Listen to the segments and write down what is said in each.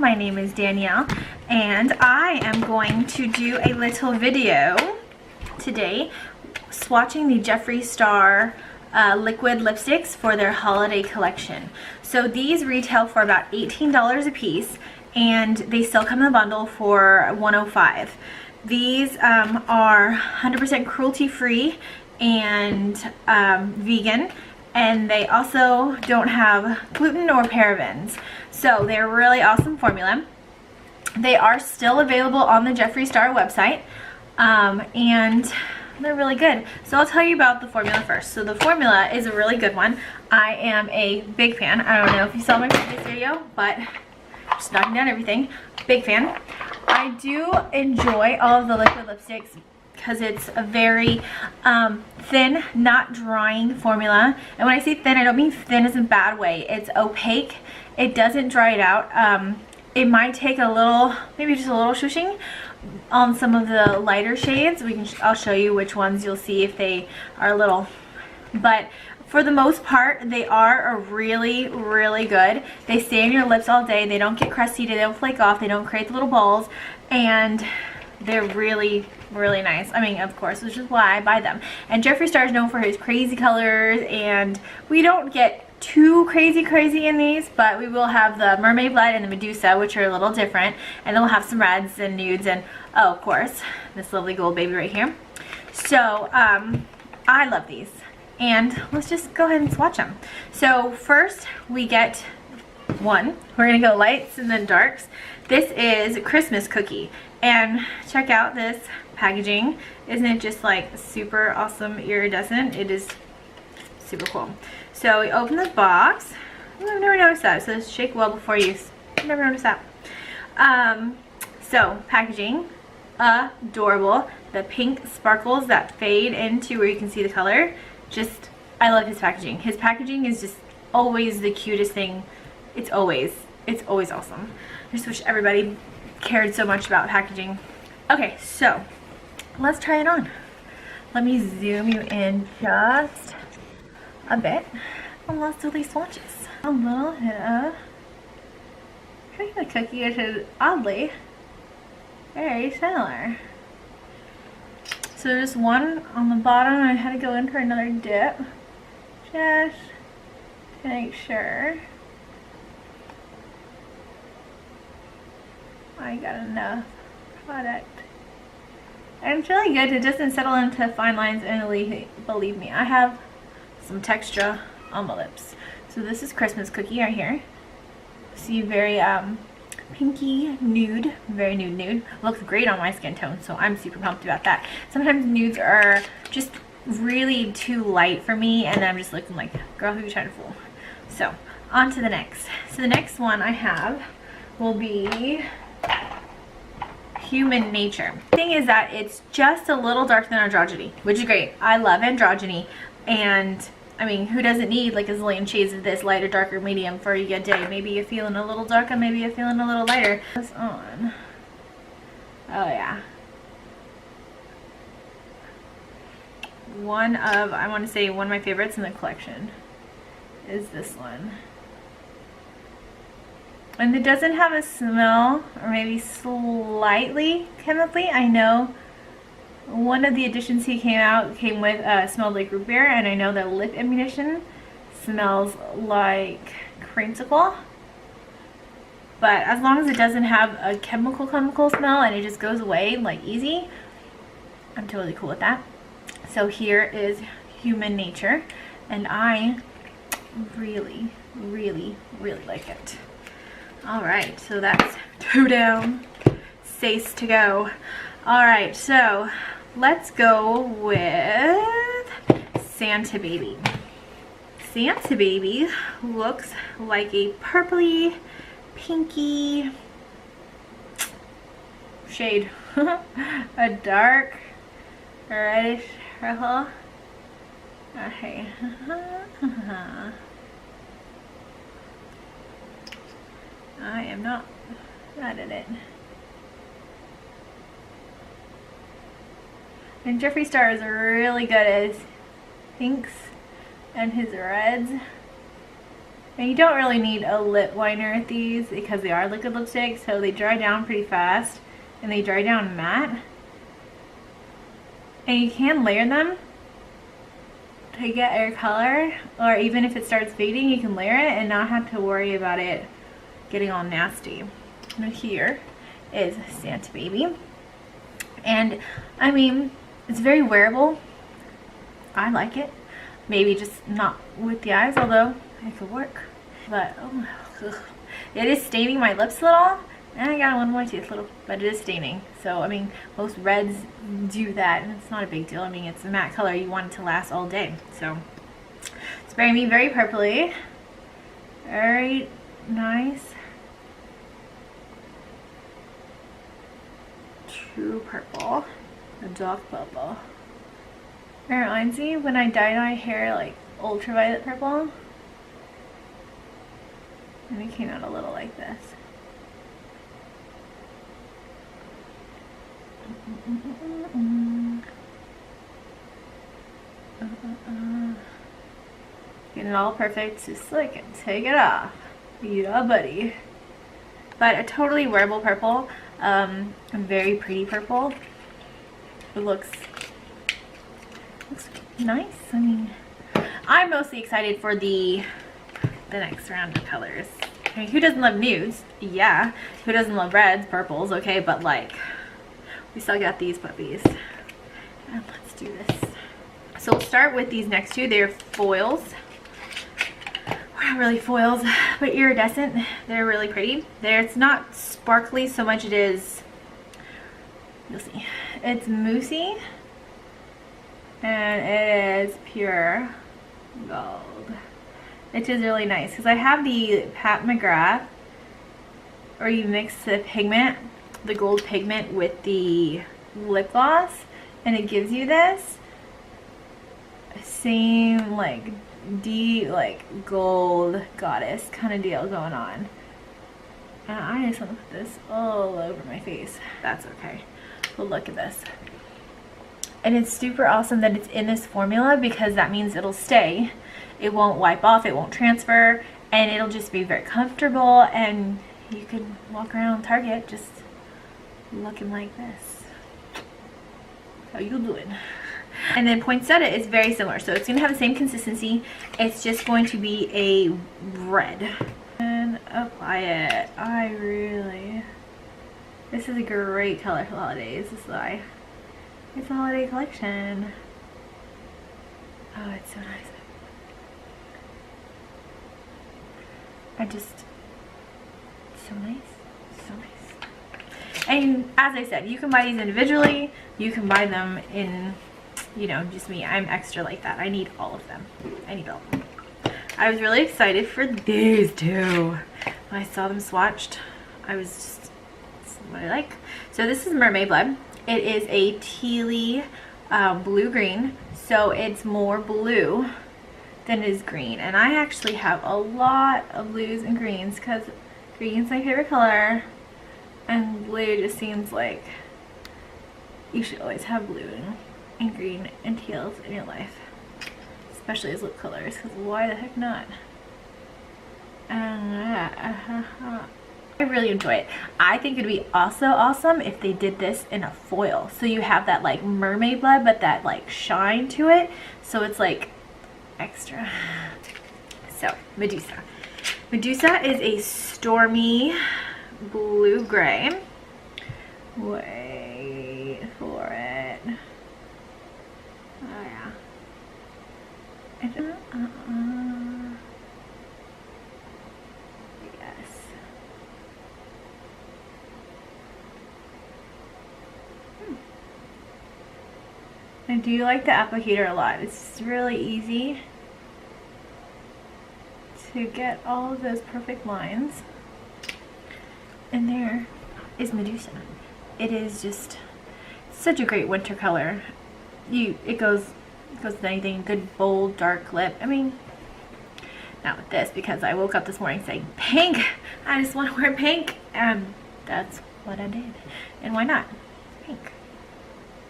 my name is Danielle and I am going to do a little video today swatching the Jeffree Starr liquid lipsticks for their holiday collection. So these retail for about $18 a piece and they still come in a bundle for $105. These are 100% cruelty free and vegan, and they also don't have gluten or parabens. So they're a really awesome formula. They are still available on the Jeffree Starr website, and they're really good. So I'll tell you about the formula first. So the formula is a really good one. I am a big fan. I don't know if you saw my previous video, but just knocking down everything. Big fan. I do enjoy all of the liquid lipsticks because it's a very thin, not drying formula. And when I say thin, I don't mean thin as in a bad way. It's opaque. It doesn't dry it out. It might take a little, maybe just a little shushing on some of the lighter shades. I'll show you which ones you'll see if they are a little, but for the most part, they are really, really good. They stay on your lips all day. They don't get crusty. They don't flake off. They don't create the little balls. And they're really, really nice. I mean, of course, which is why I buy them. And Jeffree Starr is known for his crazy colors. And we don't get too crazy in these, but we will have the Mermaid Blood and the Medusa, which are a little different. And then we'll have some reds and nudes. And, oh, of course, this lovely gold baby right here. So, I love these. And let's just go ahead and swatch them. So first we get one. We're gonna go lights and then darks. This is Christmas Cookie, and check out this packaging. Isn't it just like super awesome iridescent? It is super cool. So we open the box. Oh, I've never noticed that. So shake well before use. I've never noticed that. So packaging, adorable. The pink sparkles that fade into where you can see the color. Just, I love his packaging. His packaging is just always the cutest thing. It's always awesome. I just wish everybody cared so much about packaging. Okay, so let's try it on. Let me zoom you in just a bit. And let's do these swatches. A little hit of the cookie, which is oddly very similar. So there's one on the bottom. I had to go in for another dip just to make sure I got enough product. And it's really good. It doesn't settle into fine lines, and believe me, I have some texture on my lips. So this is Christmas Cookie right here. See, very pinky nude, very nude. Looks great on my skin tone, so I'm super pumped about that. Sometimes nudes are just really too light for me, and I'm just looking like, girl, who you trying to fool? So on to the next. So the next one I have will be Human Nature. The thing is that it's just a little darker than Androgyny, which is great. I love Androgyny, and I mean, who doesn't need like a zillion shades of this lighter, darker, medium for a day? Maybe you're feeling a little darker, maybe you're feeling a little lighter. This on. Oh yeah. I want to say one of my favorites in the collection is this one. And it doesn't have a smell, or maybe slightly chemically. I know one of the additions he came with smelled like root beer, and I know that lip ammunition smells like creamsicle. But as long as it doesn't have a chemical smell and it just goes away like easy, I'm totally cool with that. So here is Human Nature, and I really like it. Alright, so that's 2 down, 6 to go. Alright, so let's go with Santa Baby. Santa Baby looks like a purpley, pinky shade. A dark reddish purple. Okay. I am not mad at it. And Jeffree Starr is really good at his pinks and his reds. And you don't really need a lip liner with these because they are liquid lipsticks, so they dry down pretty fast and they dry down matte. And you can layer them to get your color, or even if it starts fading, you can layer it and not have to worry about it getting all nasty. Now here is Santa Baby. And I mean, it's very wearable. I like it. Maybe just not with the eyes, although it could work. But oh, ugh. It is staining my lips a little, and I got one more tooth a little, but it is staining. So I mean, most reds do that, and it's not a big deal. I mean, it's a matte color. You want it to last all day. So it's very very purpley. Very nice. True purple. A dark purple. It reminds me when I dyed my hair like ultraviolet purple. And it came out a little like this. Getting it all perfect, just like take it off. Yeah, buddy. But a totally wearable purple. A very pretty purple. It looks nice. I mean, I'm mostly excited for the next round of colors. I mean, who doesn't love nudes? Yeah. Who doesn't love reds, purples? Okay, but like, we still got these puppies. And let's do this. So we'll start with these next two. They're foils. Well, not really foils, but iridescent. They're really pretty. It's not sparkly so much, it is, you'll see, it's moussey. And it is pure gold. Which is really nice because I have the Pat McGrath, or you mix the pigment, the gold pigment with the lip gloss, and it gives you this same like deep like gold goddess kind of deal going on. And I just want to put this all over my face. That's okay. But look at this. And it's super awesome that it's in this formula because that means it'll stay. It won't wipe off, it won't transfer, and it'll just be very comfortable, and you can walk around Target just looking like this. How you doing? And then poinsettia is very similar, so it's going to have the same consistency. It's just going to be a red. And apply it. This is a great color for holidays. This is why it's a holiday collection. Oh, it's so nice. So nice, so nice. And as I said, you can buy these individually, you can buy them in, you know, just me. I'm extra like that. I need all of them. I need all of them. I was really excited for these two. When I saw them swatched, I was just, this is what I like. So this is Mermaid Blood. It is a tealy blue-green, so it's more blue than it is green. And I actually have a lot of blues and greens because green's my favorite color, and blue just seems like you should always have blue and green and teals in your life, especially as lip colors, because why the heck not? I really enjoy it. I think it'd be also awesome if they did this in a foil, so you have that like mermaid blood but that like shine to it, so it's like extra. So Medusa is a stormy blue-gray. Wait for it. Oh yeah. Yes. I do like the applicator a lot. It's really easy to get all of those perfect lines. And there is Medusa. It is just such a great winter color. It goes with anything. Good bold dark lip. I mean, not with this because I woke up this morning saying pink. I just want to wear pink, and that's what I did. And why not? Pink.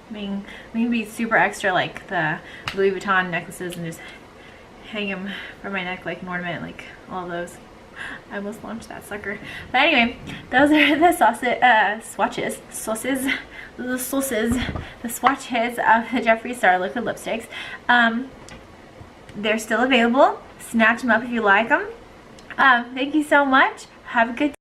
I mean, we can be super extra like the Louis Vuitton necklaces and just hang them from my neck like an ornament, like all those. I almost launched that sucker. But anyway, those are the swatches of the Jeffree Starr liquid lipsticks. They're still available. Snatch them up if you like them. Thank you so much. Have a good day.